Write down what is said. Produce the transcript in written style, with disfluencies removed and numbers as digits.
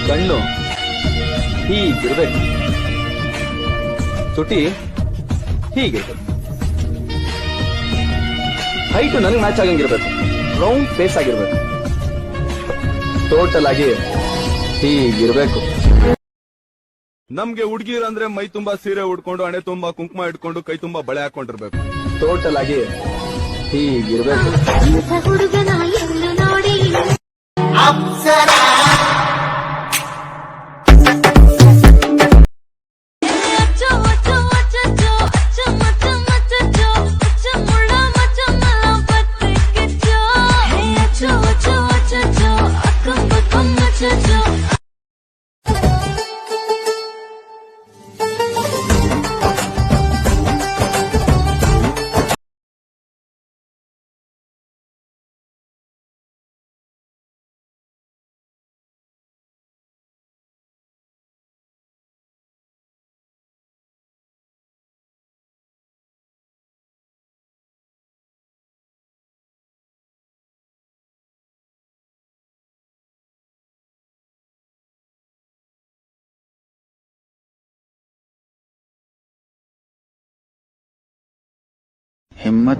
ಕಣ್ಣು ಹೀಗಿರ್ಬೇಕು, ತುಟಿ ಹೀಗಿರ್ಬೇಕು, ಹೈಟು ನನಗೆ ಮ್ಯಾಚ್ ಆಗಂಗಿರ್ಬೇಕು, ರೌಂಡ್ ಫೇಸ್ ಆಗಿರ್ಬೇಕು, ಟೋಟಲ್ ಆಗಿ ಹೀಗಿರ್ಬೇಕು. ನಮ್ಗೆ ಹುಡುಗಿರ್ ಅಂದ್ರೆ ಮೈ ತುಂಬಾ ಸೀರೆ ಉಡ್ಕೊಂಡು, ಹಣೆ ತುಂಬಾ ಕುಂಕುಮ ಇಟ್ಕೊಂಡು, ಕೈ ತುಂಬಾ ಬಳೆ ಹಾಕೊಂಡಿರ್ಬೇಕು. ಟೋಟಲ್ ಆಗಿ ಹೀಗಿರ್ಬೇಕು. ಹುಡುಗನ ಎಲ್ಲೂ ನೋಡಿ हिम्मत